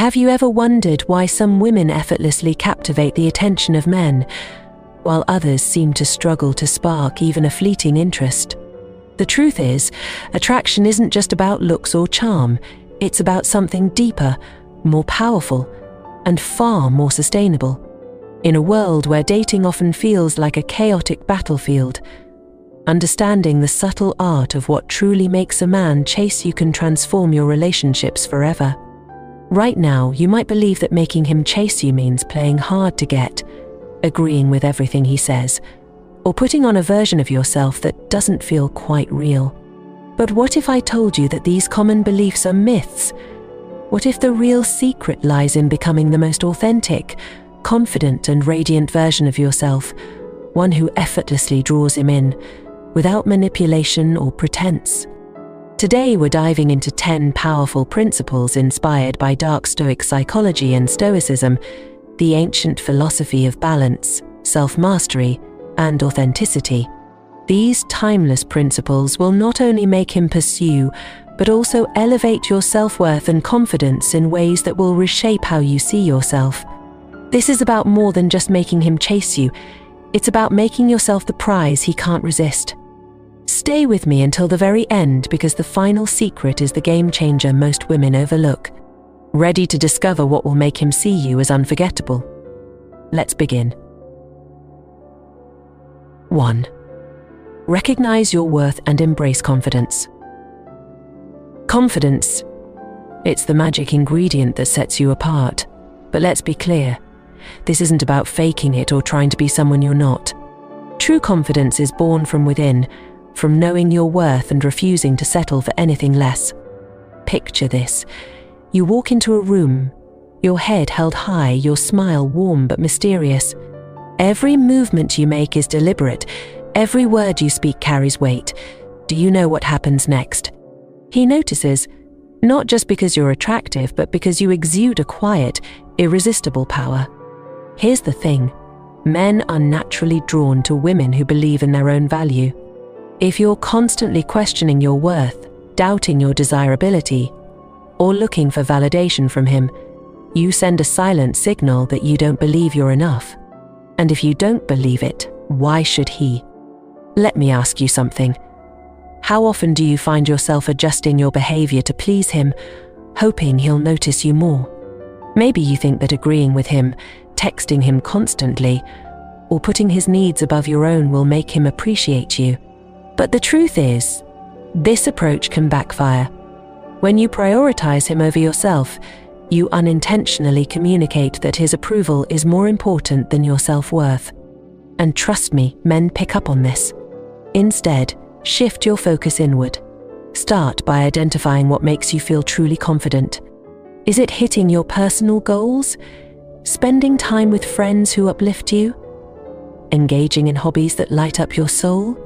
Have you ever wondered why some women effortlessly captivate the attention of men, while others seem to struggle to spark even a fleeting interest? The truth is, attraction isn't just about looks or charm, it's about something deeper, more powerful, and far more sustainable. In a world where dating often feels like a chaotic battlefield, understanding the subtle art of what truly makes a man chase you can transform your relationships forever. Right now, you might believe that making him chase you means playing hard to get, agreeing with everything he says, or putting on a version of yourself that doesn't feel quite real. But what if I told you that these common beliefs are myths? What if the real secret lies in becoming the most authentic, confident and radiant version of yourself, one who effortlessly draws him in, without manipulation or pretense? Today we're diving into 10 powerful principles inspired by dark Stoic psychology and Stoicism, the ancient philosophy of balance, self-mastery, and authenticity. These timeless principles will not only make him pursue, but also elevate your self-worth and confidence in ways that will reshape how you see yourself. This is about more than just making him chase you. It's about making yourself the prize he can't resist. Stay with me until the very end, because the final secret is the game changer most women overlook. Ready to discover what will make him see you as unforgettable? Let's begin. 1. Recognize your worth and embrace confidence. Confidence, it's the magic ingredient that sets you apart. But let's be clear, this isn't about faking it or trying to be someone you're not. True confidence is born from within, from knowing your worth and refusing to settle for anything less. Picture this. You walk into a room, your head held high, your smile warm but mysterious. Every movement you make is deliberate. Every word you speak carries weight. Do you know what happens next? He notices, not just because you're attractive, but because you exude a quiet, irresistible power. Here's the thing. Men are naturally drawn to women who believe in their own value. If you're constantly questioning your worth, doubting your desirability, or looking for validation from him, you send a silent signal that you don't believe you're enough. And if you don't believe it, why should he? Let me ask you something. How often do you find yourself adjusting your behavior to please him, hoping he'll notice you more? Maybe you think that agreeing with him, texting him constantly, or putting his needs above your own will make him appreciate you. But the truth is, this approach can backfire. When you prioritize him over yourself, you unintentionally communicate that his approval is more important than your self-worth. And trust me, men pick up on this. Instead, shift your focus inward. Start by identifying what makes you feel truly confident. Is it hitting your personal goals? Spending time with friends who uplift you? Engaging in hobbies that light up your soul?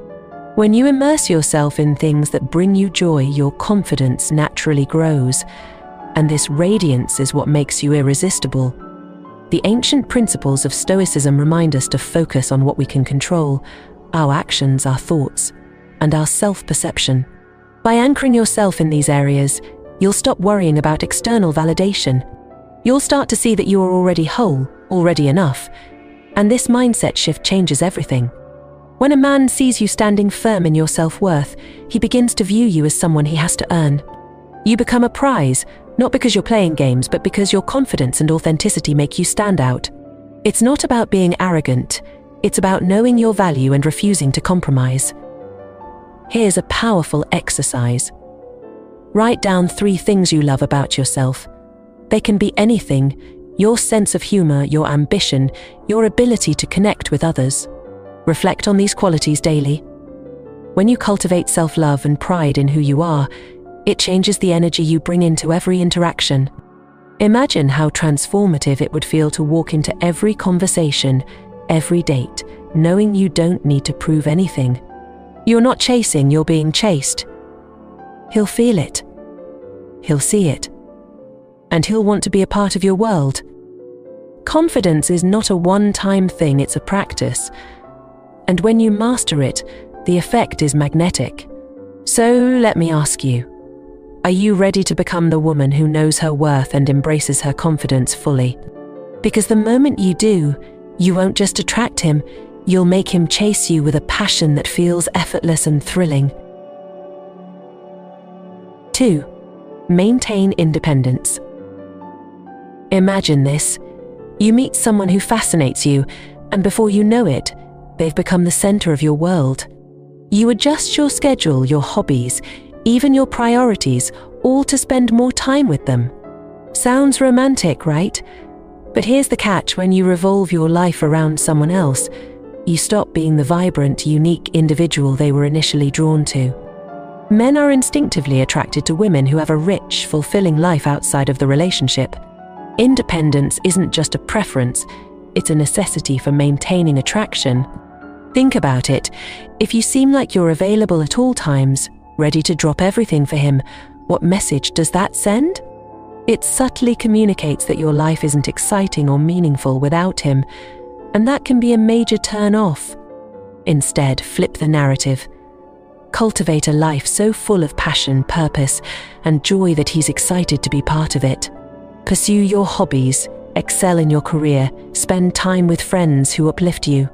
When you immerse yourself in things that bring you joy, your confidence naturally grows. And this radiance is what makes you irresistible. The ancient principles of Stoicism remind us to focus on what we can control, our actions, our thoughts, and our self-perception. By anchoring yourself in these areas, you'll stop worrying about external validation. You'll start to see that you are already whole, already enough, and this mindset shift changes everything. When a man sees you standing firm in your self-worth, he begins to view you as someone he has to earn. You become a prize, not because you're playing games, but because your confidence and authenticity make you stand out. It's not about being arrogant, it's about knowing your value and refusing to compromise. Here's a powerful exercise. Write down 3 things you love about yourself. They can be anything: your sense of humor, your ambition, your ability to connect with others. Reflect on these qualities daily. When you cultivate self-love and pride in who you are, it changes the energy you bring into every interaction. Imagine how transformative it would feel to walk into every conversation, every date, knowing you don't need to prove anything. You're not chasing, you're being chased. He'll feel it. He'll see it. And he'll want to be a part of your world. Confidence is not a one-time thing, it's a practice. And when you master it, the effect is magnetic. So let me ask you, Are you ready to become the woman who knows her worth and embraces her confidence fully? Because the moment you do, you won't just attract him, you'll make him chase you with a passion that feels effortless and thrilling. 2. Maintain independence. Imagine this. You meet someone who fascinates you, and before you know it, they've become the center of your world. You adjust your schedule, your hobbies, even your priorities, all to spend more time with them. Sounds romantic, right? But here's the catch: when you revolve your life around someone else, you stop being the vibrant, unique individual they were initially drawn to. Men are instinctively attracted to women who have a rich, fulfilling life outside of the relationship. Independence isn't just a preference, it's a necessity for maintaining attraction. Think about it. If you seem like you're available at all times, ready to drop everything for him, what message does that send? It subtly communicates that your life isn't exciting or meaningful without him, and that can be a major turn-off. Instead, flip the narrative. Cultivate a life so full of passion, purpose, and joy that he's excited to be part of it. Pursue your hobbies, excel in your career, spend time with friends who uplift you.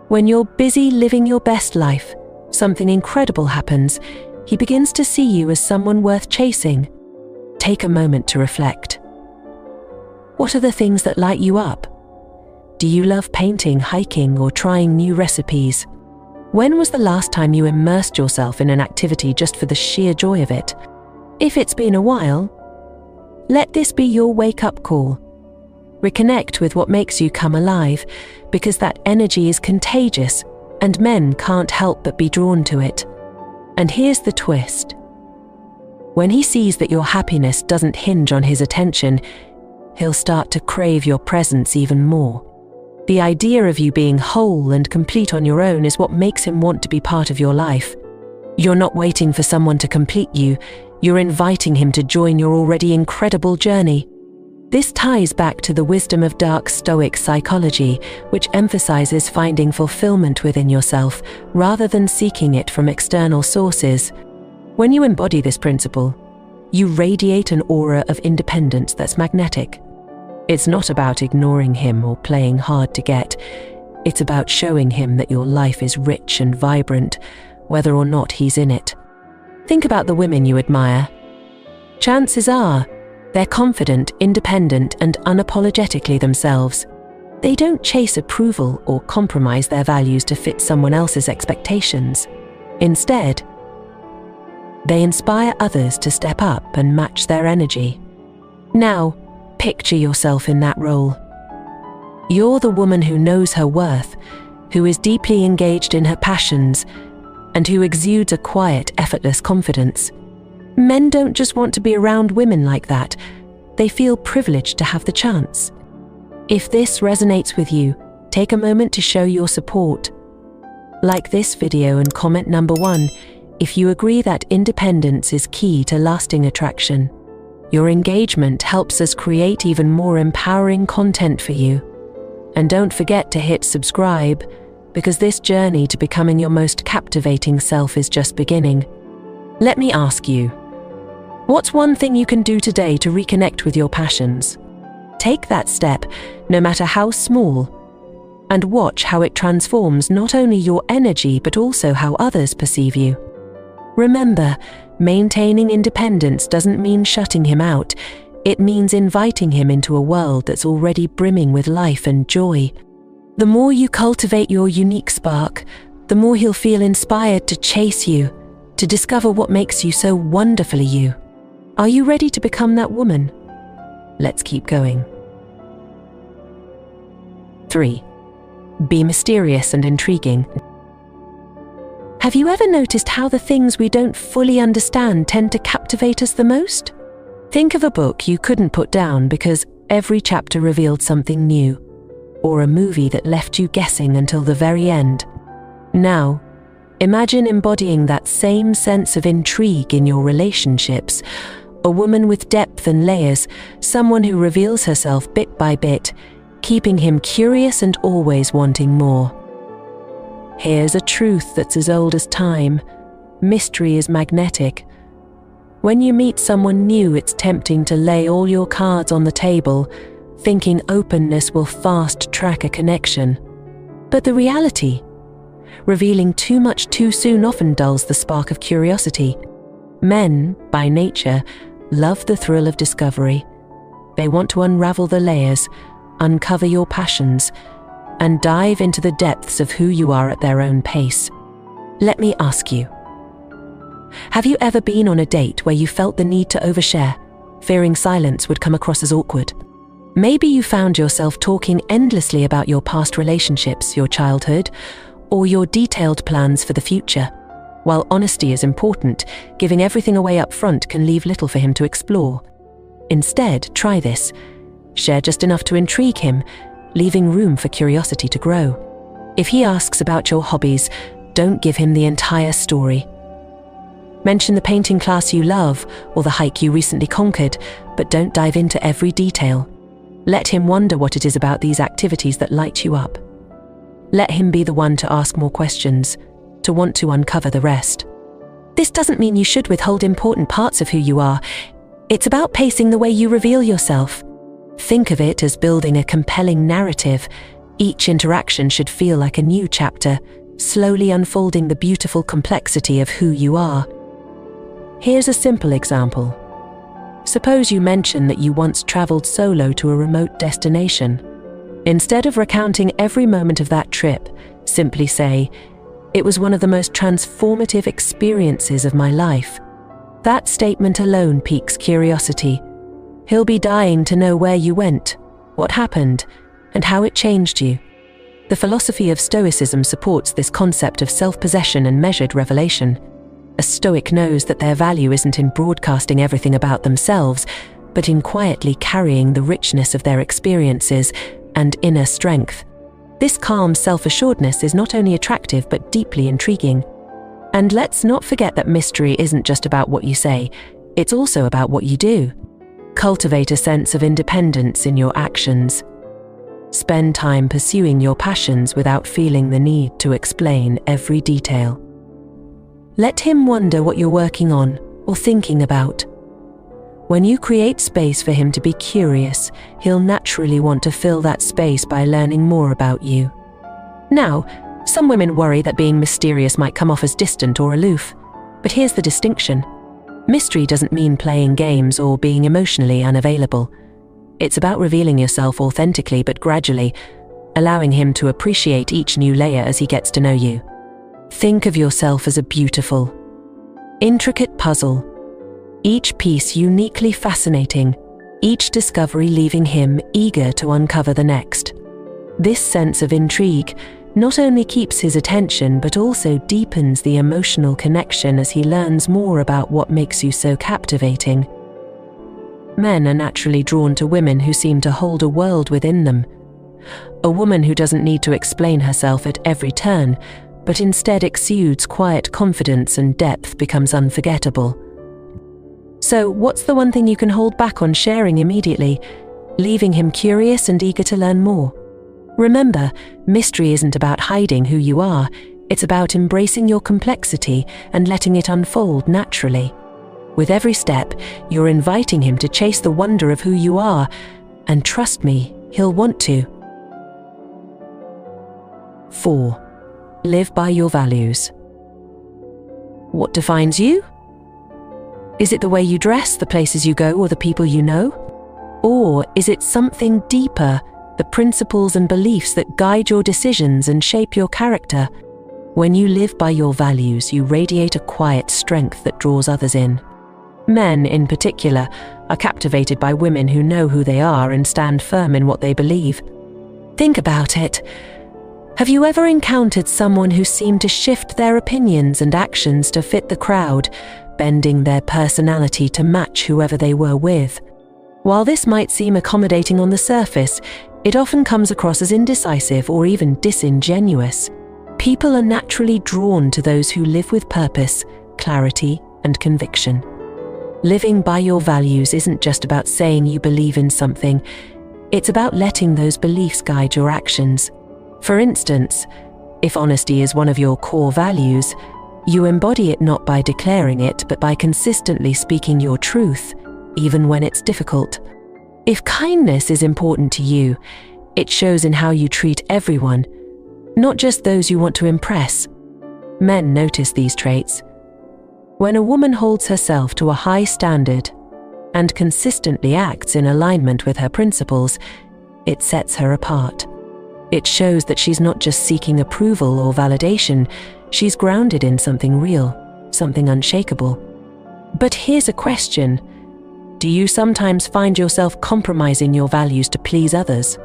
When you're busy living your best life, something incredible happens. He begins to see you as someone worth chasing. Take a moment to reflect. What are the things that light you up? Do you love painting, hiking, or trying new recipes? When was the last time you immersed yourself in an activity just for the sheer joy of it? If it's been a while, let this be your wake-up call. Reconnect with what makes you come alive, because that energy is contagious, and men can't help but be drawn to it. And here's the twist. When he sees that your happiness doesn't hinge on his attention, he'll start to crave your presence even more. The idea of you being whole and complete on your own is what makes him want to be part of your life. You're not waiting for someone to complete you, you're inviting him to join your already incredible journey. This ties back to the wisdom of dark Stoic psychology, which emphasizes finding fulfillment within yourself rather than seeking it from external sources. When you embody this principle, you radiate an aura of independence that's magnetic. It's not about ignoring him or playing hard to get. It's about showing him that your life is rich and vibrant, whether or not he's in it. Think about the women you admire. Chances are, they're confident, independent, and unapologetically themselves. They don't chase approval or compromise their values to fit someone else's expectations. Instead, they inspire others to step up and match their energy. Now, picture yourself in that role. You're the woman who knows her worth, who is deeply engaged in her passions, and who exudes a quiet, effortless confidence. Men don't just want to be around women like that. They feel privileged to have the chance. If this resonates with you, take a moment to show your support. Like this video and comment number 1 if you agree that independence is key to lasting attraction. Your engagement helps us create even more empowering content for you. And don't forget to hit subscribe, because this journey to becoming your most captivating self is just beginning. Let me ask you, what's one thing you can do today to reconnect with your passions? Take that step, no matter how small, and watch how it transforms not only your energy but also how others perceive you. Remember, maintaining independence doesn't mean shutting him out. It means inviting him into a world that's already brimming with life and joy. The more you cultivate your unique spark, the more he'll feel inspired to chase you, to discover what makes you so wonderfully you. Are you ready to become that woman? Let's keep going. 3. Be mysterious and intriguing. Have you ever noticed how the things we don't fully understand tend to captivate us the most? Think of a book you couldn't put down because every chapter revealed something new, or a movie that left you guessing until the very end. Now, imagine embodying that same sense of intrigue in your relationships. A woman with depth and layers, someone who reveals herself bit by bit, keeping him curious and always wanting more. Here's a truth that's as old as time. Mystery is magnetic. When you meet someone new, it's tempting to lay all your cards on the table, thinking openness will fast-track a connection. But the reality, revealing too much too soon often dulls the spark of curiosity. Men, by nature, love the thrill of discovery. They want to unravel the layers, uncover your passions, and dive into the depths of who you are at their own pace. Let me ask you, have you ever been on a date where you felt the need to overshare, fearing silence would come across as awkward? Maybe you found yourself talking endlessly about your past relationships, your childhood, or your detailed plans for the future. While honesty is important, giving everything away up front can leave little for him to explore. Instead, try this. Share just enough to intrigue him, leaving room for curiosity to grow. If he asks about your hobbies, don't give him the entire story. Mention the painting class you love or the hike you recently conquered, but don't dive into every detail. Let him wonder what it is about these activities that light you up. Let him be the one to ask more questions, to want to uncover the rest. This doesn't mean you should withhold important parts of who you are. It's about pacing the way you reveal yourself. Think of it as building a compelling narrative. Each interaction should feel like a new chapter, slowly unfolding the beautiful complexity of who you are. Here's a simple example. Suppose you mention that you once traveled solo to a remote destination. Instead of recounting every moment of that trip, simply say, "It was one of the most transformative experiences of my life." That statement alone piques curiosity. He'll be dying to know where you went, what happened, and how it changed you. The philosophy of Stoicism supports this concept of self-possession and measured revelation. A Stoic knows that their value isn't in broadcasting everything about themselves, but in quietly carrying the richness of their experiences and inner strength. This calm self-assuredness is not only attractive but deeply intriguing. And let's not forget that mystery isn't just about what you say, it's also about what you do. Cultivate a sense of independence in your actions. Spend time pursuing your passions without feeling the need to explain every detail. Let him wonder what you're working on or thinking about. When you create space for him to be curious, he'll naturally want to fill that space by learning more about you. Now, some women worry that being mysterious might come off as distant or aloof, but here's the distinction. Mystery doesn't mean playing games or being emotionally unavailable. It's about revealing yourself authentically but gradually, allowing him to appreciate each new layer as he gets to know you. Think of yourself as a beautiful, intricate puzzle, each piece uniquely fascinating, each discovery leaving him eager to uncover the next. This sense of intrigue not only keeps his attention but also deepens the emotional connection as he learns more about what makes you so captivating. Men are naturally drawn to women who seem to hold a world within them. A woman who doesn't need to explain herself at every turn, but instead exudes quiet confidence and depth becomes unforgettable. So, what's the one thing you can hold back on sharing immediately, leaving him curious and eager to learn more? Remember, mystery isn't about hiding who you are, it's about embracing your complexity and letting it unfold naturally. With every step, you're inviting him to chase the wonder of who you are, and trust me, he'll want to. 4. Live by your values. What defines you? Is it the way you dress, the places you go, or the people you know? Or is it something deeper, the principles and beliefs that guide your decisions and shape your character? When you live by your values, you radiate a quiet strength that draws others in. Men, in particular, are captivated by women who know who they are and stand firm in what they believe. Think about it. Have you ever encountered someone who seemed to shift their opinions and actions to fit the crowd, bending their personality to match whoever they were with? While this might seem accommodating on the surface, it often comes across as indecisive or even disingenuous. People are naturally drawn to those who live with purpose, clarity, and conviction. Living by your values isn't just about saying you believe in something, it's about letting those beliefs guide your actions. For instance, if honesty is one of your core values, You embody it not by declaring it, but by consistently speaking your truth, even when it's difficult. If kindness is important to you, it shows in how you treat everyone, not just those you want to impress. Men notice these traits. When a woman holds herself to a high standard and consistently acts in alignment with her principles, it sets her apart. It shows that she's not just seeking approval or validation, she's grounded in something real, something unshakable. But here's a question. Do you sometimes find yourself compromising your values to please others?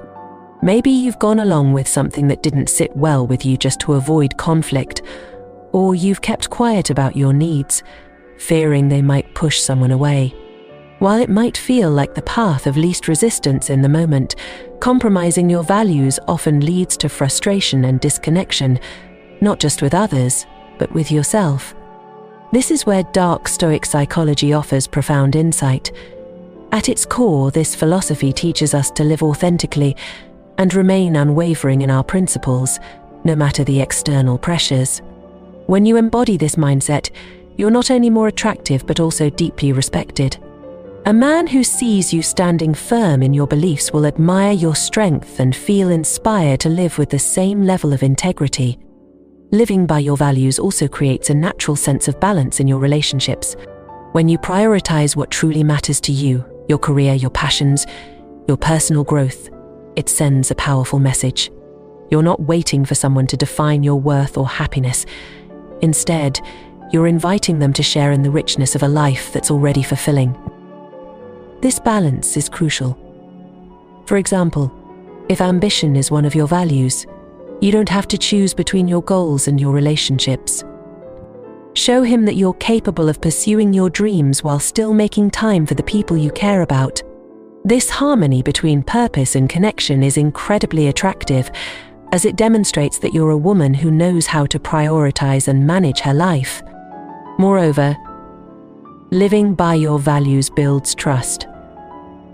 Maybe you've gone along with something that didn't sit well with you just to avoid conflict, or you've kept quiet about your needs, fearing they might push someone away. While it might feel like the path of least resistance in the moment, compromising your values often leads to frustration and disconnection, not just with others, but with yourself. This is where dark Stoic psychology offers profound insight. At its core, this philosophy teaches us to live authentically and remain unwavering in our principles, no matter the external pressures. When you embody this mindset, you're not only more attractive but also deeply respected. A man who sees you standing firm in your beliefs will admire your strength and feel inspired to live with the same level of integrity. Living by your values also creates a natural sense of balance in your relationships. When you prioritize what truly matters to you, your career, your passions, your personal growth, it sends a powerful message. You're not waiting for someone to define your worth or happiness. Instead, you're inviting them to share in the richness of a life that's already fulfilling. This balance is crucial. For example, if ambition is one of your values, you don't have to choose between your goals and your relationships. Show him that you're capable of pursuing your dreams while still making time for the people you care about. This harmony between purpose and connection is incredibly attractive, as it demonstrates that you're a woman who knows how to prioritize and manage her life. Moreover, living by your values builds trust.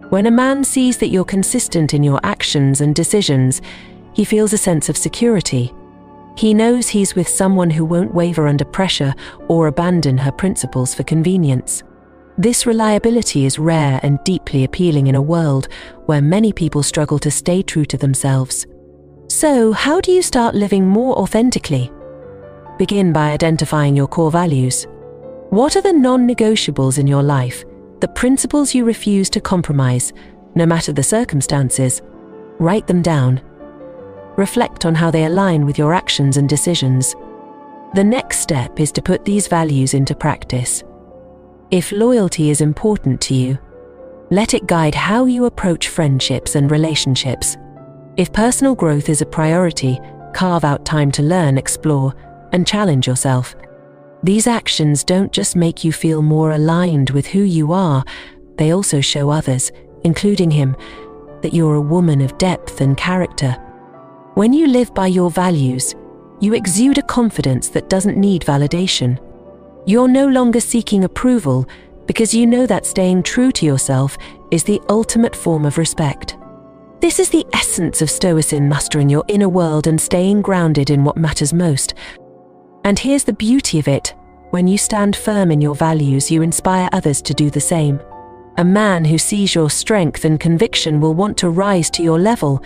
When a man sees that you're consistent in your actions and decisions, he feels a sense of security. He knows he's with someone who won't waver under pressure or abandon her principles for convenience. This reliability is rare and deeply appealing in a world where many people struggle to stay true to themselves. So, how do you start living more authentically? Begin by identifying your core values. What are the non-negotiables in your life, the principles you refuse to compromise, no matter the circumstances? Write them down. Reflect on how they align with your actions and decisions. The next step is to put these values into practice. If loyalty is important to you, let it guide how you approach friendships and relationships. If personal growth is a priority, carve out time to learn, explore, and challenge yourself. These actions don't just make you feel more aligned with who you are, they also show others, including him, that you're a woman of depth and character. When you live by your values, you exude a confidence that doesn't need validation. You're no longer seeking approval because you know that staying true to yourself is the ultimate form of respect. This is the essence of Stoicism, mastering your inner world and staying grounded in what matters most. And here's the beauty of it. When you stand firm in your values, you inspire others to do the same. A man who sees your strength and conviction will want to rise to your level.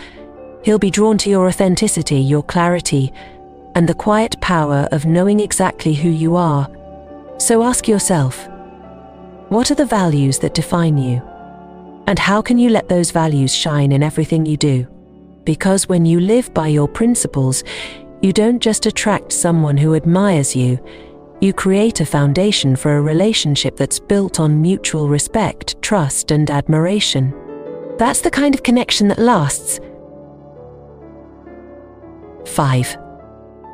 He'll be drawn to your authenticity, your clarity, and the quiet power of knowing exactly who you are. So ask yourself, what are the values that define you? And how can you let those values shine in everything you do? Because when you live by your principles, you don't just attract someone who admires you, you create a foundation for a relationship that's built on mutual respect, trust, and admiration. That's the kind of connection that lasts. 5.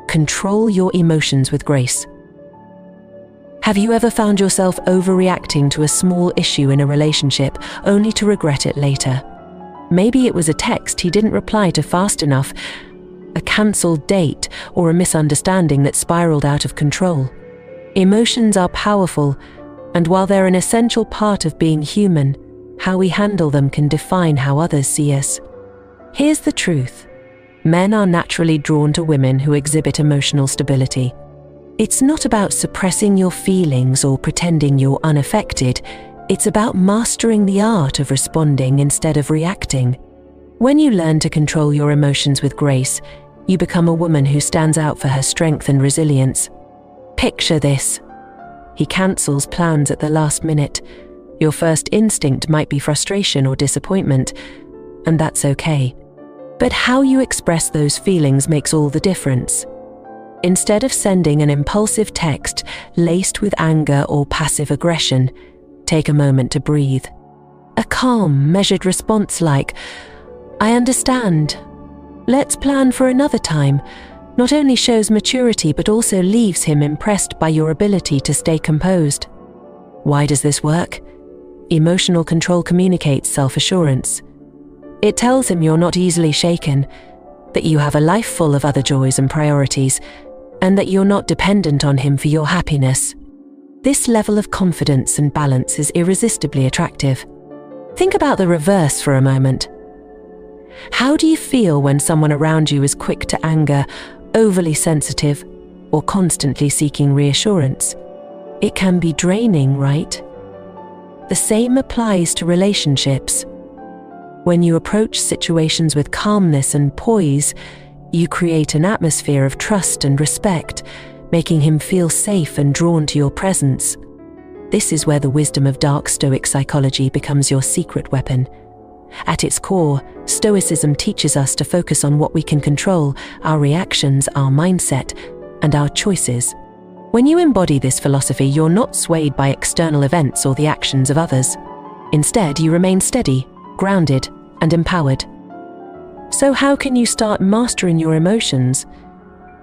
Control your emotions with grace. Have you ever found yourself overreacting to a small issue in a relationship only to regret it later? Maybe it was a text he didn't reply to fast enough, a cancelled date, or a misunderstanding that spiraled out of control. Emotions are powerful, and while they're an essential part of being human, how we handle them can define how others see us. Here's the truth. Men are naturally drawn to women who exhibit emotional stability. It's not about suppressing your feelings or pretending you're unaffected. It's about mastering the art of responding instead of reacting. When you learn to control your emotions with grace, you become a woman who stands out for her strength and resilience. Picture this. He cancels plans at the last minute. Your first instinct might be frustration or disappointment, and that's okay. But how you express those feelings makes all the difference. Instead of sending an impulsive text laced with anger or passive aggression, take a moment to breathe. A calm, measured response like, "I understand. Let's plan for another time," not only shows maturity but also leaves him impressed by your ability to stay composed. Why does this work? Emotional control communicates self-assurance. It tells him you're not easily shaken, that you have a life full of other joys and priorities, and that you're not dependent on him for your happiness. This level of confidence and balance is irresistibly attractive. Think about the reverse for a moment. How do you feel when someone around you is quick to anger, overly sensitive, or constantly seeking reassurance? It can be draining, right? The same applies to relationships. When you approach situations with calmness and poise, you create an atmosphere of trust and respect, making him feel safe and drawn to your presence. This is where the wisdom of dark Stoic psychology becomes your secret weapon. At its core, Stoicism teaches us to focus on what we can control, our reactions, our mindset, and our choices. When you embody this philosophy, you're not swayed by external events or the actions of others. Instead, you remain steady, grounded, and empowered. So how can you start mastering your emotions?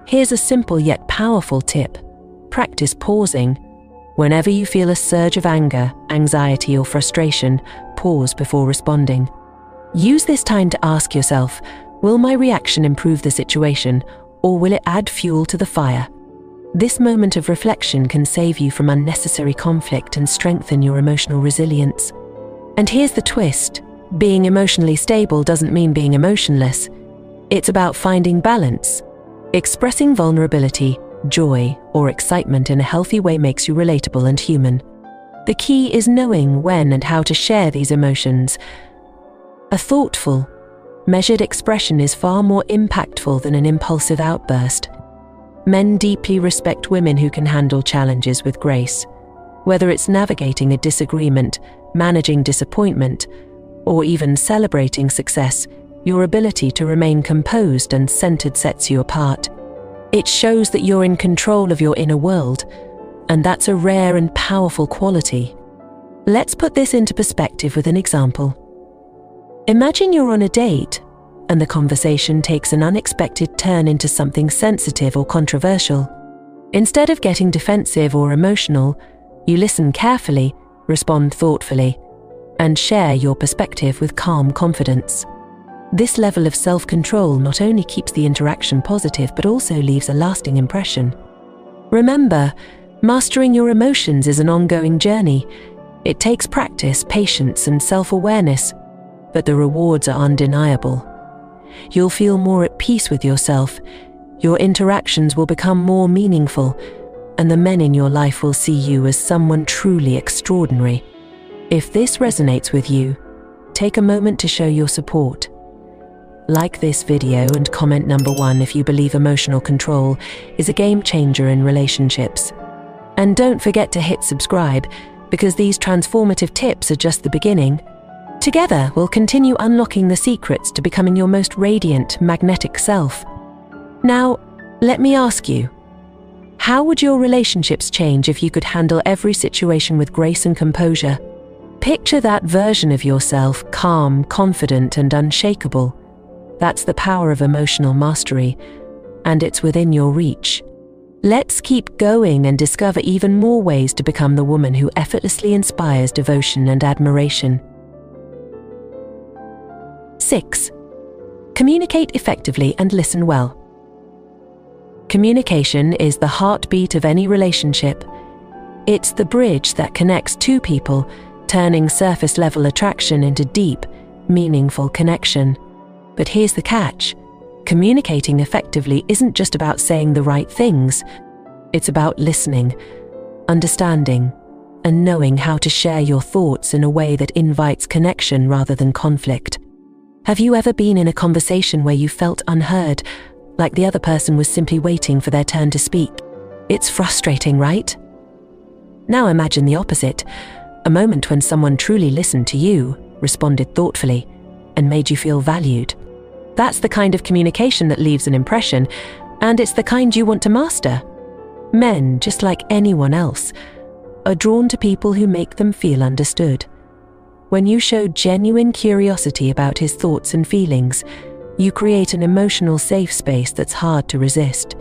Here's a simple yet powerful tip. Practice pausing. Whenever you feel a surge of anger, anxiety, or frustration, pause before responding. Use this time to ask yourself, will my reaction improve the situation, or will it add fuel to the fire? This moment of reflection can save you from unnecessary conflict and strengthen your emotional resilience. And here's the twist. Being emotionally stable doesn't mean being emotionless. It's about finding balance. Expressing vulnerability, joy, or excitement in a healthy way makes you relatable and human. The key is knowing when and how to share these emotions. A thoughtful, measured expression is far more impactful than an impulsive outburst. Men deeply respect women who can handle challenges with grace. Whether it's navigating a disagreement, managing disappointment, or even celebrating success, your ability to remain composed and centered sets you apart. It shows that you're in control of your inner world, and that's a rare and powerful quality. Let's put this into perspective with an example. Imagine you're on a date, and the conversation takes an unexpected turn into something sensitive or controversial. Instead of getting defensive or emotional, you listen carefully, respond thoughtfully, and share your perspective with calm confidence. This level of self-control not only keeps the interaction positive but also leaves a lasting impression. Remember, mastering your emotions is an ongoing journey. It takes practice, patience, and self-awareness, but the rewards are undeniable. You'll feel more at peace with yourself, your interactions will become more meaningful, and the men in your life will see you as someone truly extraordinary. If this resonates with you, take a moment to show your support. Like this video and comment number 1 if you believe emotional control is a game changer in relationships. And don't forget to hit subscribe, because these transformative tips are just the beginning. Together, we'll continue unlocking the secrets to becoming your most radiant, magnetic self. Now, let me ask you, how would your relationships change if you could handle every situation with grace and composure? Picture that version of yourself, calm, confident, and unshakable. That's the power of emotional mastery, and it's within your reach. Let's keep going and discover even more ways to become the woman who effortlessly inspires devotion and admiration. 6. Communicate effectively and listen well. Communication is the heartbeat of any relationship. It's the bridge that connects two people, turning surface-level attraction into deep, meaningful connection. But here's the catch. Communicating effectively isn't just about saying the right things. It's about listening, understanding, and knowing how to share your thoughts in a way that invites connection rather than conflict. Have you ever been in a conversation where you felt unheard, like the other person was simply waiting for their turn to speak? It's frustrating, right? Now imagine the opposite, a moment when someone truly listened to you, responded thoughtfully, and made you feel valued. That's the kind of communication that leaves an impression, and it's the kind you want to master. Men, just like anyone else, are drawn to people who make them feel understood. When you show genuine curiosity about his thoughts and feelings, you create an emotional safe space that's hard to resist.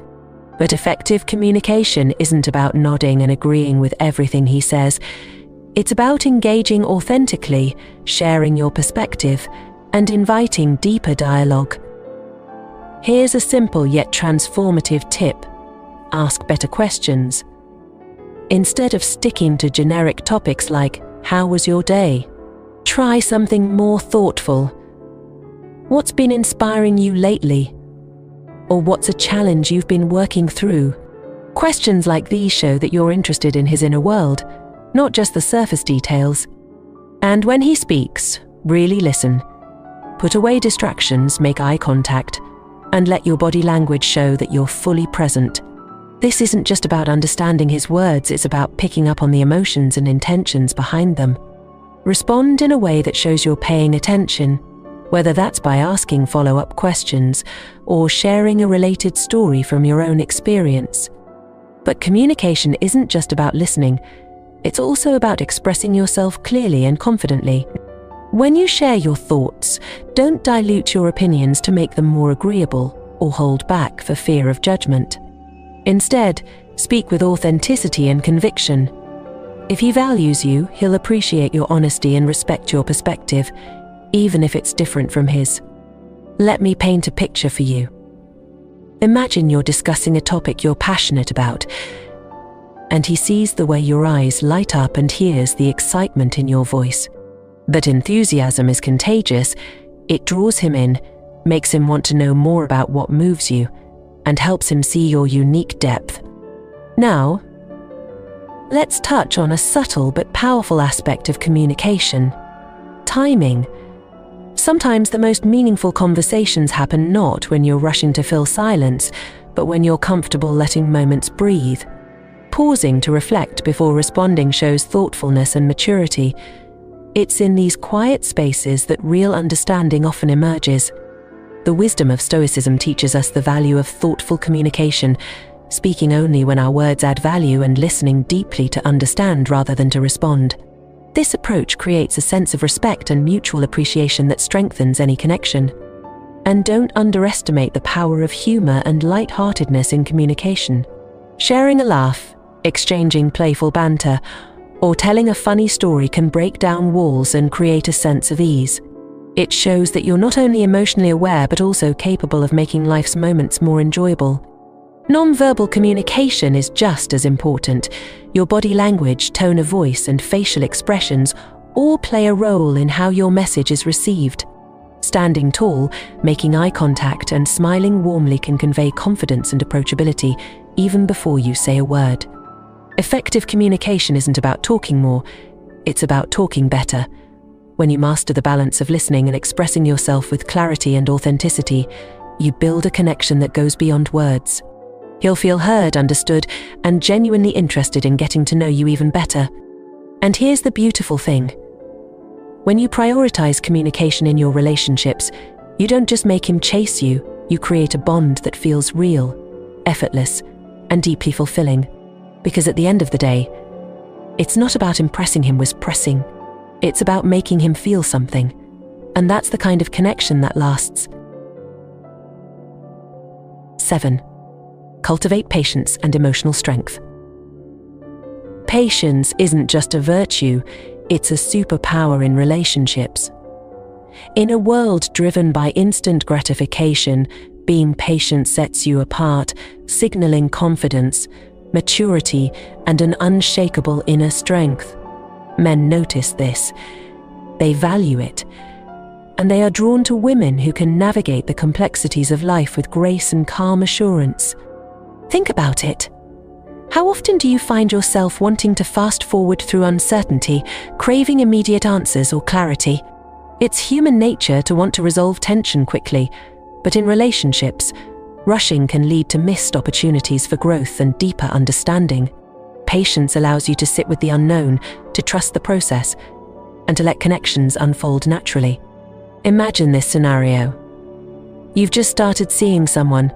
But effective communication isn't about nodding and agreeing with everything he says. It's about engaging authentically, sharing your perspective, and inviting deeper dialogue. Here's a simple yet transformative tip: ask better questions. Instead of sticking to generic topics like, "How was your day?" try something more thoughtful. What's been inspiring you lately? Or what's a challenge you've been working through? Questions like these show that you're interested in his inner world, not just the surface details. And when he speaks, really listen. Put away distractions, make eye contact, and let your body language show that you're fully present. This isn't just about understanding his words, it's about picking up on the emotions and intentions behind them. Respond in a way that shows you're paying attention, whether that's by asking follow-up questions or sharing a related story from your own experience. But communication isn't just about listening, it's also about expressing yourself clearly and confidently. When you share your thoughts, don't dilute your opinions to make them more agreeable or hold back for fear of judgment. Instead, speak with authenticity and conviction. If he values you, he'll appreciate your honesty and respect your perspective, even if it's different from his. Let me paint a picture for you. Imagine you're discussing a topic you're passionate about, and he sees the way your eyes light up and hears the excitement in your voice. That enthusiasm is contagious. It draws him in, makes him want to know more about what moves you, and helps him see your unique depth. Now, let's touch on a subtle but powerful aspect of communication: timing. Sometimes the most meaningful conversations happen not when you're rushing to fill silence, but when you're comfortable letting moments breathe. Pausing to reflect before responding shows thoughtfulness and maturity. It's in these quiet spaces that real understanding often emerges. The wisdom of Stoicism teaches us the value of thoughtful communication, speaking only when our words add value and listening deeply to understand rather than to respond. This approach creates a sense of respect and mutual appreciation that strengthens any connection. And don't underestimate the power of humor and lightheartedness in communication. Sharing a laugh, exchanging playful banter, or telling a funny story can break down walls and create a sense of ease. It shows that you're not only emotionally aware but also capable of making life's moments more enjoyable. Non-verbal communication is just as important. Your body language, tone of voice, and facial expressions all play a role in how your message is received. Standing tall, making eye contact, and smiling warmly can convey confidence and approachability even before you say a word. Effective communication isn't about talking more, it's about talking better. When you master the balance of listening and expressing yourself with clarity and authenticity, you build a connection that goes beyond words. He'll feel heard, understood, and genuinely interested in getting to know you even better. And here's the beautiful thing. When you prioritize communication in your relationships, you don't just make him chase you, you create a bond that feels real, effortless, and deeply fulfilling. Because at the end of the day, it's not about impressing him with pressing. It's about making him feel something. And that's the kind of connection that lasts. 7. Cultivate patience and emotional strength. Patience isn't just a virtue, it's a superpower in relationships. In a world driven by instant gratification, being patient sets you apart, signaling confidence, maturity, and an unshakable inner strength. Men notice this. They value it. And they are drawn to women who can navigate the complexities of life with grace and calm assurance. Think about it. How often do you find yourself wanting to fast forward through uncertainty, craving immediate answers or clarity? It's human nature to want to resolve tension quickly, but in relationships, rushing can lead to missed opportunities for growth and deeper understanding. Patience allows you to sit with the unknown, to trust the process, and to let connections unfold naturally. Imagine this scenario. You've just started seeing someone,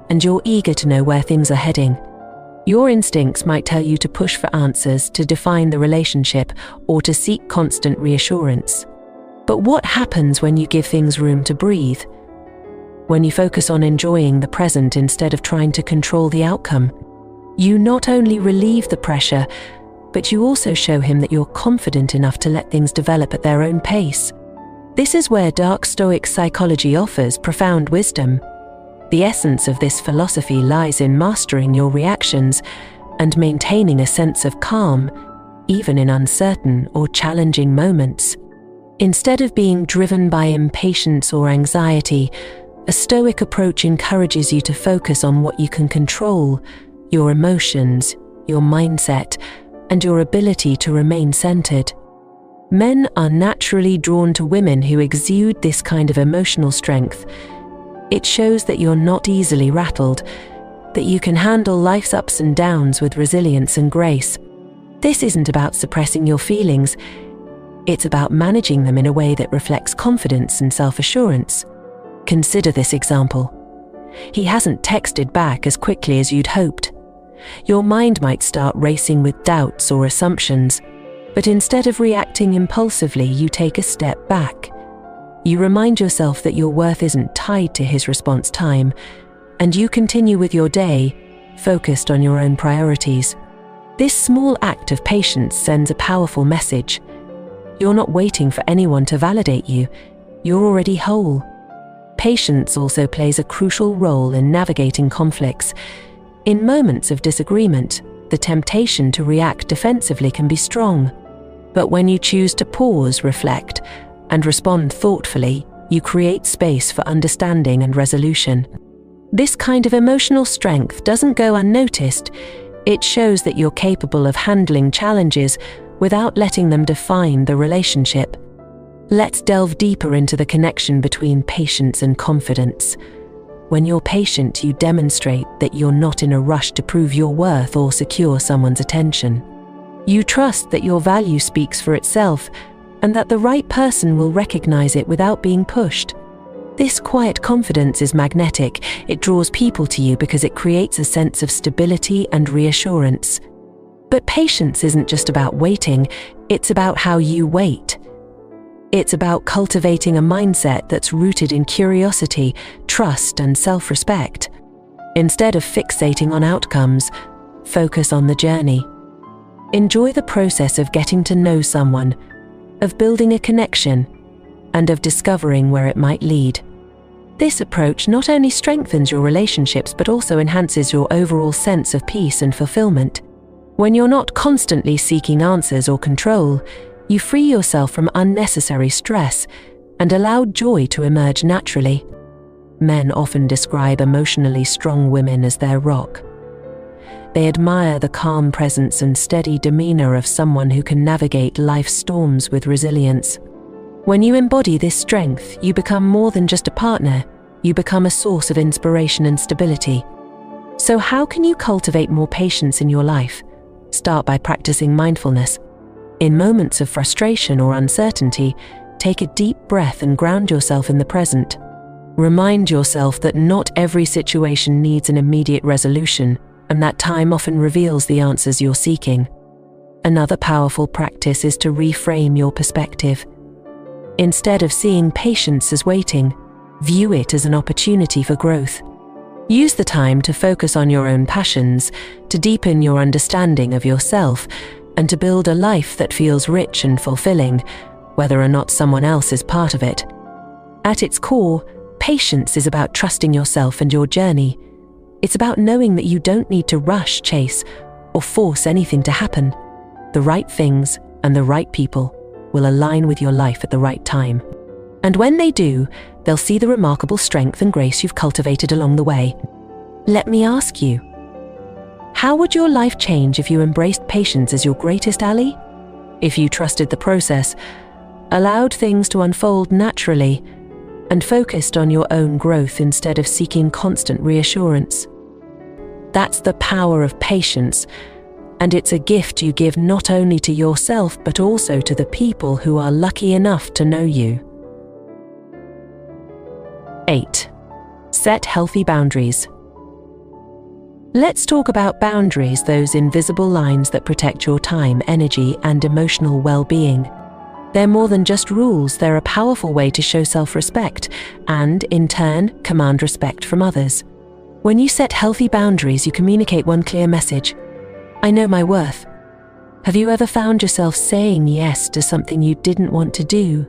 and you're eager to know where things are heading. Your instincts might tell you to push for answers, to define the relationship, or to seek constant reassurance. But what happens when you give things room to breathe? When you focus on enjoying the present instead of trying to control the outcome? You not only relieve the pressure, but you also show him that you're confident enough to let things develop at their own pace. This is where dark Stoic psychology offers profound wisdom. The essence of this philosophy lies in mastering your reactions and maintaining a sense of calm, even in uncertain or challenging moments. Instead of being driven by impatience or anxiety, a Stoic approach encourages you to focus on what you can control: your emotions, your mindset, and your ability to remain centered. Men are naturally drawn to women who exude this kind of emotional strength. It shows that you're not easily rattled, that you can handle life's ups and downs with resilience and grace. This isn't about suppressing your feelings, it's about managing them in a way that reflects confidence and self-assurance. Consider this example. He hasn't texted back as quickly as you'd hoped. Your mind might start racing with doubts or assumptions, but instead of reacting impulsively, you take a step back. You remind yourself that your worth isn't tied to his response time, and you continue with your day, focused on your own priorities. This small act of patience sends a powerful message. You're not waiting for anyone to validate you. You're already whole. Patience also plays a crucial role in navigating conflicts. In moments of disagreement, the temptation to react defensively can be strong. But when you choose to pause, reflect, and respond thoughtfully, you create space for understanding and resolution. This kind of emotional strength doesn't go unnoticed. It shows that you're capable of handling challenges without letting them define the relationship. Let's delve deeper into the connection between patience and confidence. When you're patient, you demonstrate that you're not in a rush to prove your worth or secure someone's attention. You trust that your value speaks for itself and that the right person will recognize it without being pushed. This quiet confidence is magnetic. It draws people to you because it creates a sense of stability and reassurance. But patience isn't just about waiting, it's about how you wait. It's about cultivating a mindset that's rooted in curiosity, trust, and self-respect. Instead of fixating on outcomes, focus on the journey. Enjoy the process of getting to know someone, of building a connection, and of discovering where it might lead. This approach not only strengthens your relationships but also enhances your overall sense of peace and fulfillment. When you're not constantly seeking answers or control, you free yourself from unnecessary stress and allow joy to emerge naturally. Men often describe emotionally strong women as their rock. They admire the calm presence and steady demeanor of someone who can navigate life's storms with resilience. When you embody this strength, you become more than just a partner. You become a source of inspiration and stability. So how can you cultivate more patience in your life? Start by practicing mindfulness. In moments of frustration or uncertainty, take a deep breath and ground yourself in the present. Remind yourself that not every situation needs an immediate resolution, and that time often reveals the answers you're seeking. Another powerful practice is to reframe your perspective. Instead of seeing patience as waiting, view it as an opportunity for growth. Use the time to focus on your own passions, to deepen your understanding of yourself, and to build a life that feels rich and fulfilling, whether or not someone else is part of it. At its core, patience is about trusting yourself and your journey. It's about knowing that you don't need to rush, chase, or force anything to happen. The right things and the right people will align with your life at the right time. And when they do, they'll see the remarkable strength and grace you've cultivated along the way. Let me ask you, How would your life change if you embraced patience as your greatest ally? If you trusted the process, allowed things to unfold naturally, and focused on your own growth instead of seeking constant reassurance. That's the power of patience, and it's a gift you give not only to yourself but also to the people who are lucky enough to know you. 8. Set healthy boundaries. Let's talk about boundaries, those invisible lines that protect your time, energy, and emotional well-being. They're more than just rules, they're a powerful way to show self-respect and, in turn, command respect from others. When you set healthy boundaries, you communicate one clear message: I know my worth. Have you ever found yourself saying yes to something you didn't want to do,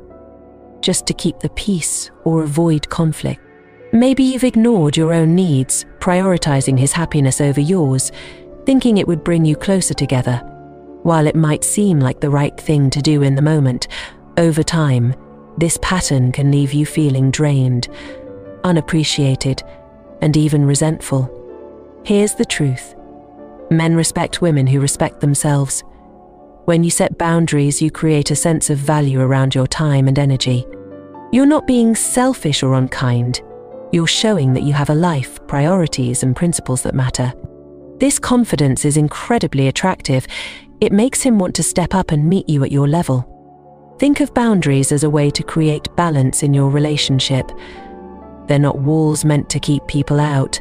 just to keep the peace or avoid conflict? Maybe you've ignored your own needs, prioritizing his happiness over yours, thinking it would bring you closer together. While it might seem like the right thing to do in the moment, over time, this pattern can leave you feeling drained, unappreciated, and even resentful. Here's the truth. Men respect women who respect themselves. When you set boundaries, you create a sense of value around your time and energy. You're not being selfish or unkind. You're showing that you have a life, priorities, and principles that matter. This confidence is incredibly attractive. It makes him want to step up and meet you at your level. Think of boundaries as a way to create balance in your relationship. They're not walls meant to keep people out,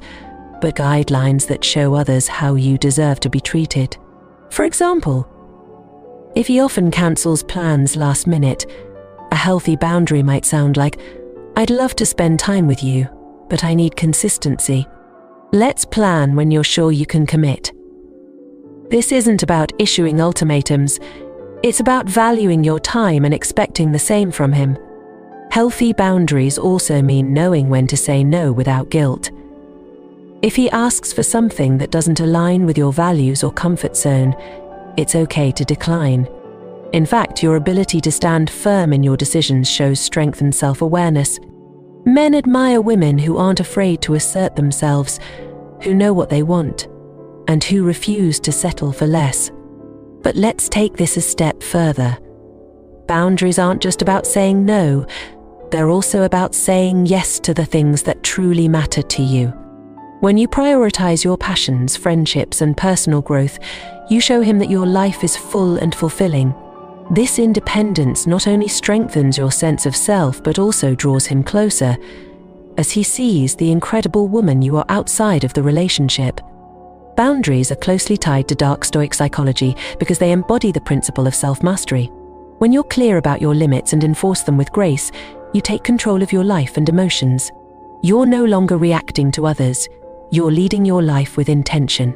but guidelines that show others how you deserve to be treated. For example, if he often cancels plans last minute, a healthy boundary might sound like, I'd love to spend time with you, but I need consistency. Let's plan when you're sure you can commit. This isn't about issuing ultimatums. It's about valuing your time and expecting the same from him. Healthy boundaries also mean knowing when to say no without guilt. If he asks for something that doesn't align with your values or comfort zone, it's okay to decline. In fact, your ability to stand firm in your decisions shows strength and self-awareness. Men admire women who aren't afraid to assert themselves, who know what they want, and who refuse to settle for less. But let's take this a step further. Boundaries aren't just about saying no, they're also about saying yes to the things that truly matter to you. When you prioritize your passions, friendships, and personal growth, you show him that your life is full and fulfilling. This independence not only strengthens your sense of self, but also draws him closer, as he sees the incredible woman you are outside of the relationship. Boundaries are closely tied to dark Stoic psychology because they embody the principle of self-mastery. When you're clear about your limits and enforce them with grace, you take control of your life and emotions. You're no longer reacting to others, you're leading your life with intention.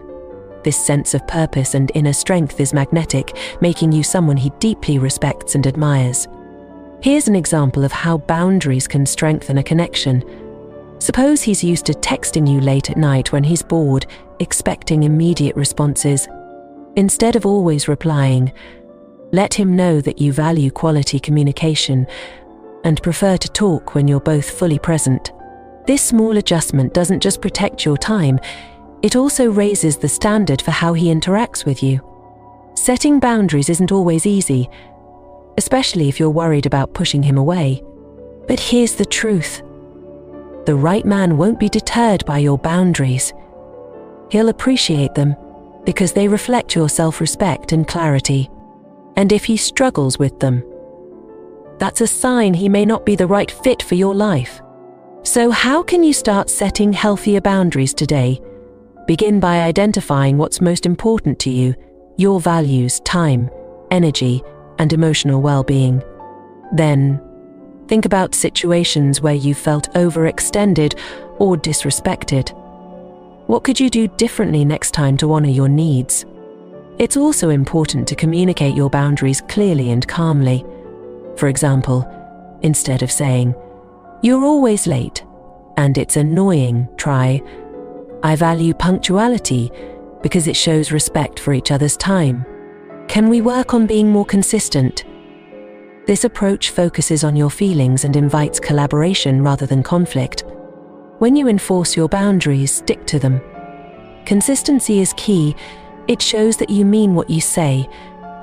This sense of purpose and inner strength is magnetic, making you someone he deeply respects and admires. Here's an example of how boundaries can strengthen a connection. Suppose he's used to texting you late at night when he's bored, expecting immediate responses. Instead of always replying, let him know that you value quality communication and prefer to talk when you're both fully present. This small adjustment doesn't just protect your time, it also raises the standard for how he interacts with you. Setting boundaries isn't always easy, especially if you're worried about pushing him away. But here's the truth. The right man won't be deterred by your boundaries. He'll appreciate them because they reflect your self-respect and clarity. And if he struggles with them, that's a sign he may not be the right fit for your life. So how can you start setting healthier boundaries today? Begin by identifying what's most important to you, your values, time, energy, and emotional well-being. Then, think about situations where you felt overextended or disrespected. What could you do differently next time to honor your needs? It's also important to communicate your boundaries clearly and calmly. For example, instead of saying, "You're always late, and it's annoying," try, "I value punctuality because it shows respect for each other's time. Can we work on being more consistent?" This approach focuses on your feelings and invites collaboration rather than conflict. When you enforce your boundaries, stick to them. Consistency is key. It shows that you mean what you say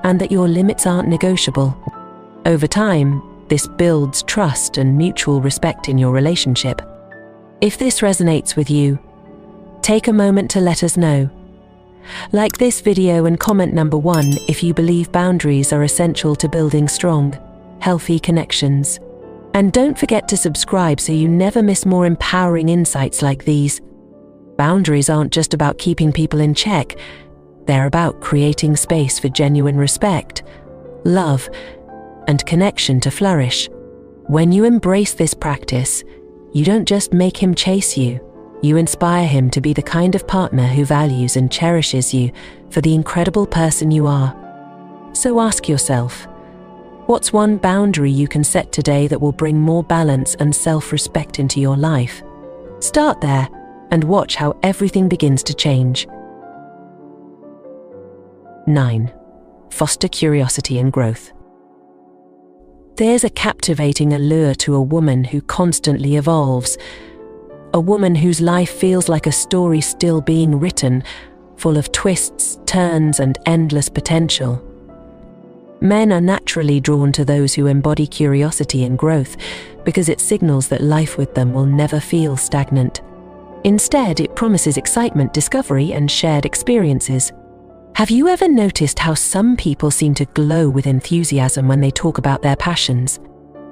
and that your limits aren't negotiable. Over time, this builds trust and mutual respect in your relationship. If this resonates with you, take a moment to let us know. Like this video and comment number 1 if you believe boundaries are essential to building strong, healthy connections. And don't forget to subscribe so you never miss more empowering insights like these. Boundaries aren't just about keeping people in check. They're about creating space for genuine respect, love, and connection to flourish. When you embrace this practice, you don't just make him chase you. You inspire him to be the kind of partner who values and cherishes you for the incredible person you are. So ask yourself, what's one boundary you can set today that will bring more balance and self-respect into your life? Start there and watch how everything begins to change. 9. Foster curiosity and growth. There's a captivating allure to a woman who constantly evolves, a woman whose life feels like a story still being written, full of twists, turns, and endless potential. Men are naturally drawn to those who embody curiosity and growth because it signals that life with them will never feel stagnant. Instead, it promises excitement, discovery, and shared experiences. Have you ever noticed how some people seem to glow with enthusiasm when they talk about their passions?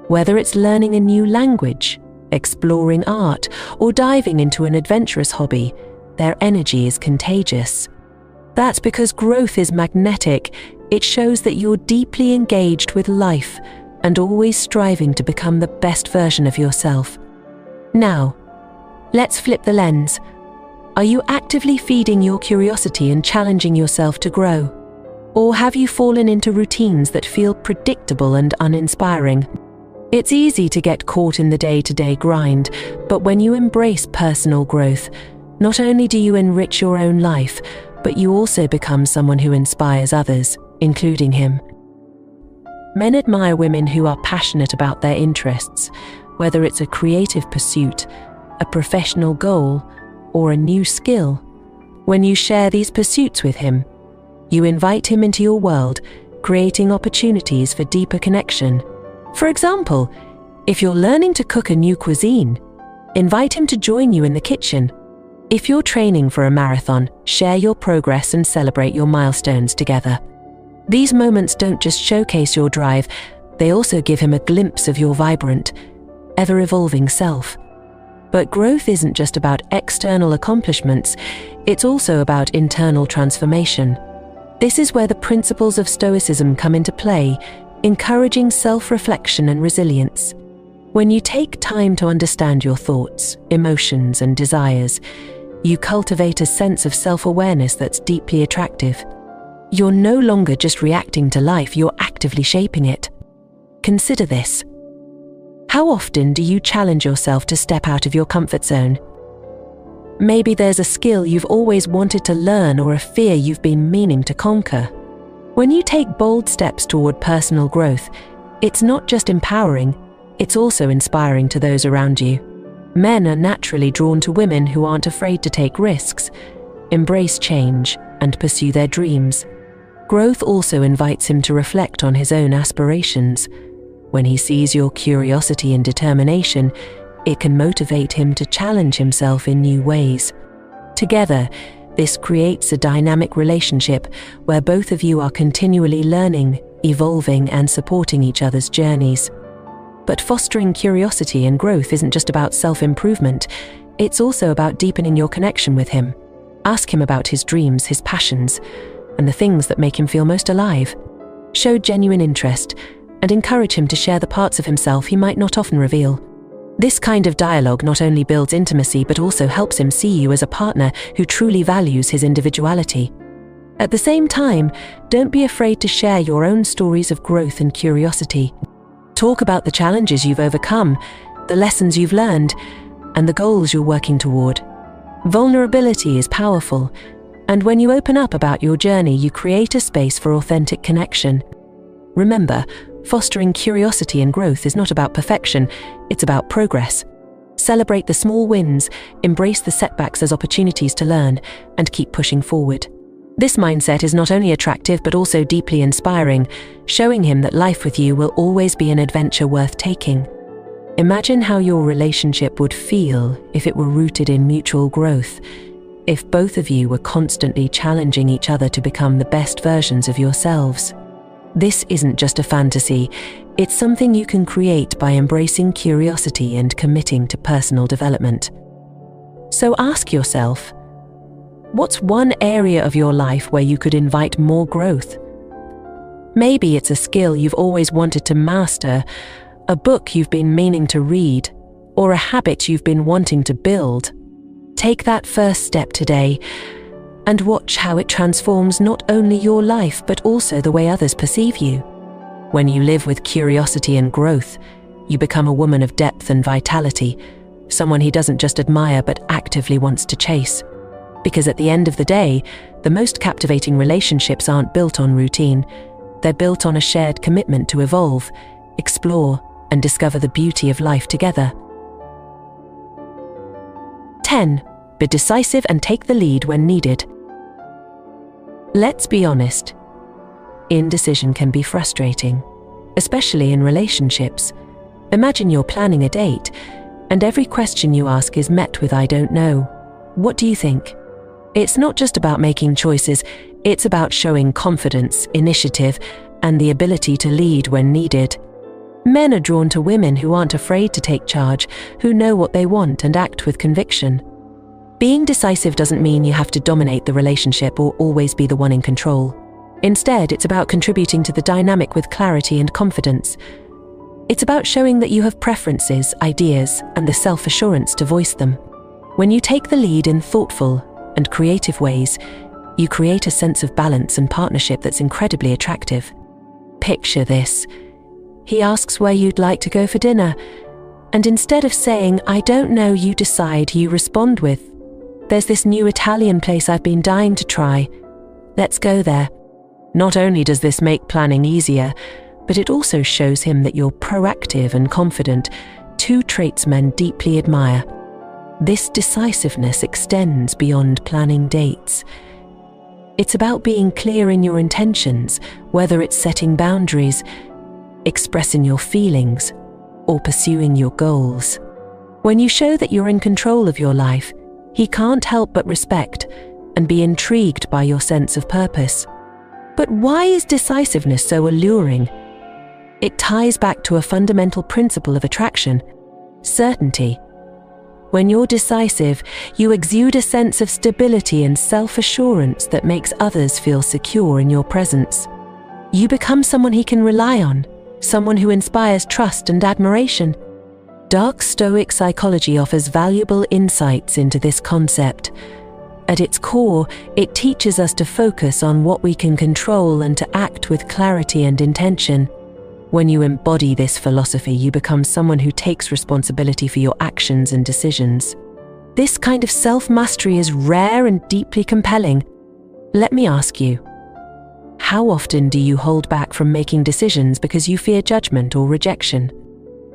Whether it's learning a new language, exploring art, or diving into an adventurous hobby, their energy is contagious. That's because growth is magnetic. It shows that you're deeply engaged with life and always striving to become the best version of yourself. Now, let's flip the lens. Are you actively feeding your curiosity and challenging yourself to grow? Or have you fallen into routines that feel predictable and uninspiring? It's easy to get caught in the day-to-day grind, but when you embrace personal growth, not only do you enrich your own life, but you also become someone who inspires others, including him. Men admire women who are passionate about their interests, whether it's a creative pursuit, a professional goal, or a new skill. When you share these pursuits with him, you invite him into your world, creating opportunities for deeper connection. For example, if you're learning to cook a new cuisine, invite him to join you in the kitchen. If you're training for a marathon, share your progress and celebrate your milestones together. These moments don't just showcase your drive, they also give him a glimpse of your vibrant, ever-evolving self. But growth isn't just about external accomplishments, it's also about internal transformation. This is where the principles of Stoicism come into play, encouraging self-reflection and resilience. When you take time to understand your thoughts, emotions, and desires, you cultivate a sense of self-awareness that's deeply attractive. You're no longer just reacting to life, you're actively shaping it. Consider this. How often do you challenge yourself to step out of your comfort zone? Maybe there's a skill you've always wanted to learn or a fear you've been meaning to conquer. When you take bold steps toward personal growth, it's not just empowering, it's also inspiring to those around you. Men are naturally drawn to women who aren't afraid to take risks, embrace change, and pursue their dreams. Growth also invites him to reflect on his own aspirations. When he sees your curiosity and determination, it can motivate him to challenge himself in new ways. Together, this creates a dynamic relationship where both of you are continually learning, evolving, and supporting each other's journeys. But fostering curiosity and growth isn't just about self-improvement, it's also about deepening your connection with him. Ask him about his dreams, his passions, and the things that make him feel most alive. Show genuine interest and encourage him to share the parts of himself he might not often reveal. This kind of dialogue not only builds intimacy but also helps him see you as a partner who truly values his individuality. At the same time, don't be afraid to share your own stories of growth and curiosity. Talk about the challenges you've overcome, the lessons you've learned, and the goals you're working toward. Vulnerability is powerful, and when you open up about your journey, you create a space for authentic connection. Remember, fostering curiosity and growth is not about perfection, it's about progress. Celebrate the small wins, embrace the setbacks as opportunities to learn, and keep pushing forward. This mindset is not only attractive but also deeply inspiring, showing him that life with you will always be an adventure worth taking. Imagine how your relationship would feel if it were rooted in mutual growth, if both of you were constantly challenging each other to become the best versions of yourselves. This isn't just a fantasy, it's something you can create by embracing curiosity and committing to personal development. So ask yourself, what's one area of your life where you could invite more growth? Maybe it's a skill you've always wanted to master, a book you've been meaning to read, or a habit you've been wanting to build. Take that first step today and watch how it transforms not only your life but also the way others perceive you. When you live with curiosity and growth, you become a woman of depth and vitality, someone he doesn't just admire but actively wants to chase. Because at the end of the day, the most captivating relationships aren't built on routine, they're built on a shared commitment to evolve, explore, and discover the beauty of life together. 10. Be decisive and take the lead when needed. Let's be honest. Indecision can be frustrating, especially in relationships. Imagine you're planning a date, and every question you ask is met with "I don't know. What do you think?" It's not just about making choices, it's about showing confidence, initiative, and the ability to lead when needed. Men are drawn to women who aren't afraid to take charge, who know what they want and act with conviction. Being decisive doesn't mean you have to dominate the relationship or always be the one in control. Instead, it's about contributing to the dynamic with clarity and confidence. It's about showing that you have preferences, ideas, and the self-assurance to voice them. When you take the lead in thoughtful and creative ways, you create a sense of balance and partnership that's incredibly attractive. Picture this. He asks where you'd like to go for dinner, and instead of saying, "I don't know," you decide, you respond with, "There's this new Italian place I've been dying to try. Let's go there." Not only does this make planning easier, but it also shows him that you're proactive and confident, two traits men deeply admire. This decisiveness extends beyond planning dates. It's about being clear in your intentions, whether it's setting boundaries, expressing your feelings, or pursuing your goals. When you show that you're in control of your life, he can't help but respect and be intrigued by your sense of purpose. But why is decisiveness so alluring? It ties back to a fundamental principle of attraction: certainty. When you're decisive, you exude a sense of stability and self-assurance that makes others feel secure in your presence. You become someone he can rely on, someone who inspires trust and admiration. Dark Stoic psychology offers valuable insights into this concept. At its core, it teaches us to focus on what we can control and to act with clarity and intention. When you embody this philosophy, you become someone who takes responsibility for your actions and decisions. This kind of self-mastery is rare and deeply compelling. Let me ask you, how often do you hold back from making decisions because you fear judgment or rejection?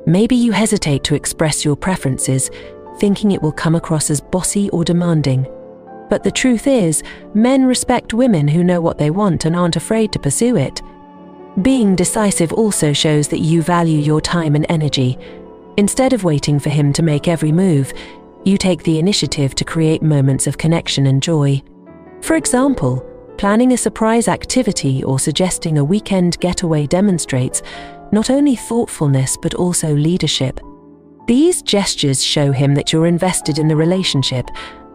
Maybe you hesitate to express your preferences, thinking it will come across as bossy or demanding. But the truth is, men respect women who know what they want and aren't afraid to pursue it. Being decisive also shows that you value your time and energy. Instead of waiting for him to make every move, you take the initiative to create moments of connection and joy. For example, planning a surprise activity or suggesting a weekend getaway demonstrates not only thoughtfulness but also leadership. These gestures show him that you're invested in the relationship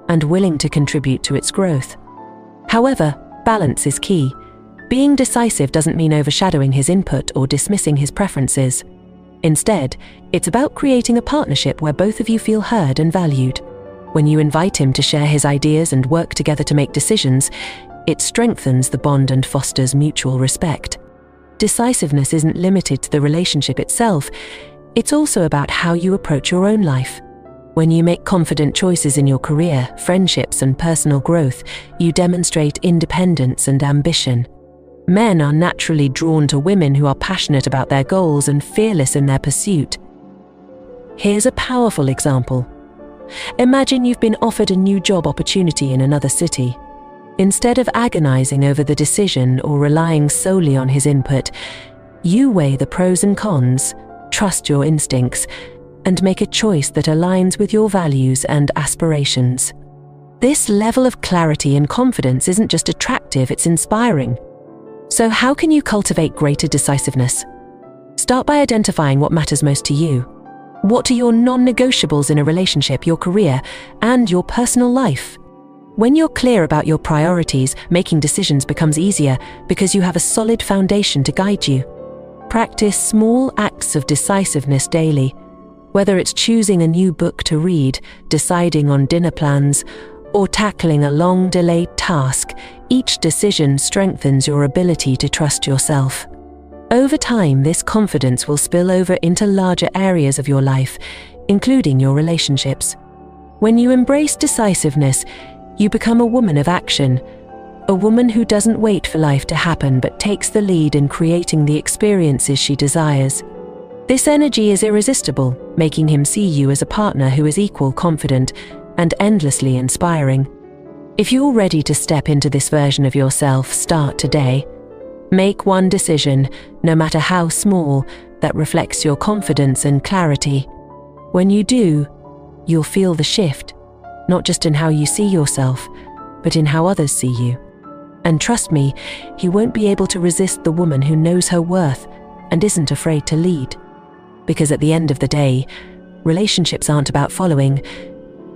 and willing to contribute to its growth. However, balance is key. Being decisive doesn't mean overshadowing his input or dismissing his preferences. Instead, it's about creating a partnership where both of you feel heard and valued. When you invite him to share his ideas and work together to make decisions, it strengthens the bond and fosters mutual respect. Decisiveness isn't limited to the relationship itself, it's also about how you approach your own life. When you make confident choices in your career, friendships, and personal growth, you demonstrate independence and ambition. Men are naturally drawn to women who are passionate about their goals and fearless in their pursuit. Here's a powerful example. Imagine you've been offered a new job opportunity in another city. Instead of agonizing over the decision or relying solely on his input, you weigh the pros and cons, trust your instincts, and make a choice that aligns with your values and aspirations. This level of clarity and confidence isn't just attractive, it's inspiring. So how can you cultivate greater decisiveness? Start by identifying what matters most to you. What are your non-negotiables in a relationship, your career, and your personal life? When you're clear about your priorities, making decisions becomes easier because you have a solid foundation to guide you. Practice small acts of decisiveness daily, whether it's choosing a new book to read, deciding on dinner plans, or tackling a long-delayed task. Each decision strengthens your ability to trust yourself. Over time, this confidence will spill over into larger areas of your life, including your relationships. When you embrace decisiveness, you become a woman of action, a woman who doesn't wait for life to happen but takes the lead in creating the experiences she desires. This energy is irresistible, making him see you as a partner who is equally confident and endlessly inspiring. If you're ready to step into this version of yourself, start today. Make one decision, no matter how small, that reflects your confidence and clarity. When you do, you'll feel the shift, not just in how you see yourself, but in how others see you. And trust me, you won't be able to resist the woman who knows her worth and isn't afraid to lead. Because at the end of the day, relationships aren't about following.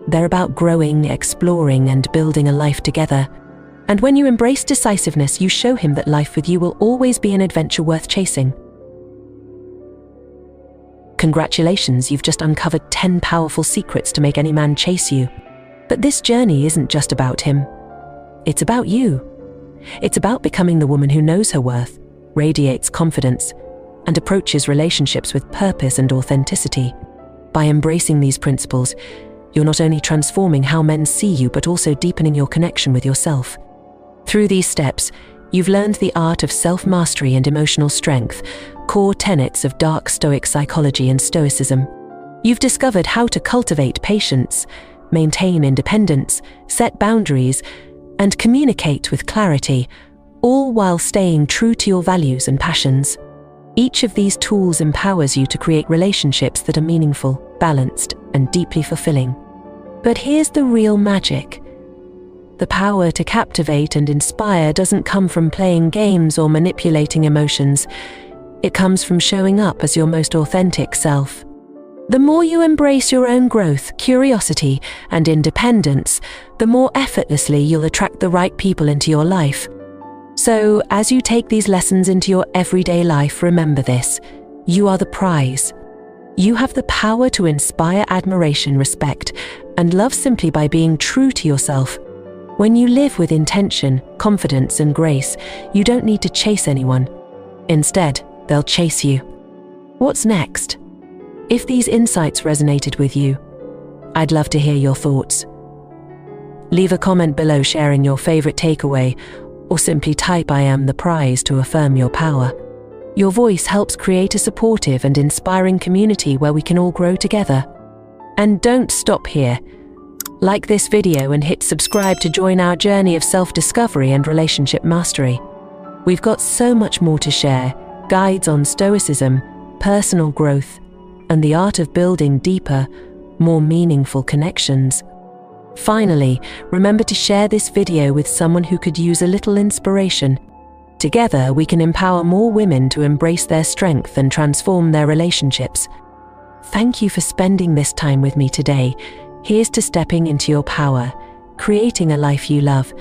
They're about growing, exploring, and building a life together. And when you embrace decisiveness, you show him that life with you will always be an adventure worth chasing. Congratulations, you've just uncovered 10 powerful secrets to make any man chase you. But this journey isn't just about him. It's about you. It's about becoming the woman who knows her worth, radiates confidence, and approaches relationships with purpose and authenticity. By embracing these principles, you're not only transforming how men see you, but also deepening your connection with yourself. Through these steps, you've learned the art of self-mastery and emotional strength, core tenets of dark Stoic psychology and Stoicism. You've discovered how to cultivate patience, maintain independence, set boundaries, and communicate with clarity, all while staying true to your values and passions. Each of these tools empowers you to create relationships that are meaningful, balanced, and deeply fulfilling. But here's the real magic. The power to captivate and inspire doesn't come from playing games or manipulating emotions. It comes from showing up as your most authentic self. The more you embrace your own growth, curiosity, and independence, the more effortlessly you'll attract the right people into your life. So, as you take these lessons into your everyday life, remember this: you are the prize. You have the power to inspire admiration, respect, and love simply by being true to yourself. When you live with intention, confidence, and grace, you don't need to chase anyone. Instead, they'll chase you. What's next? If these insights resonated with you, I'd love to hear your thoughts. Leave a comment below sharing your favorite takeaway, or simply type "I am the prize" to affirm your power. Your voice helps create a supportive and inspiring community where we can all grow together. And don't stop here. Like this video and hit subscribe to join our journey of self-discovery and relationship mastery. We've got so much more to share: guides on Stoicism, personal growth, and the art of building deeper, more meaningful connections. Finally, remember to share this video with someone who could use a little inspiration. Together, we can empower more women to embrace their strength and transform their relationships. Thank you for spending this time with me today. Here's to stepping into your power, creating a life you love,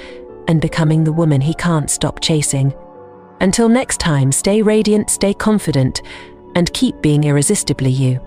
and becoming the woman he can't stop chasing. Until next time, stay radiant, stay confident, and keep being irresistibly you.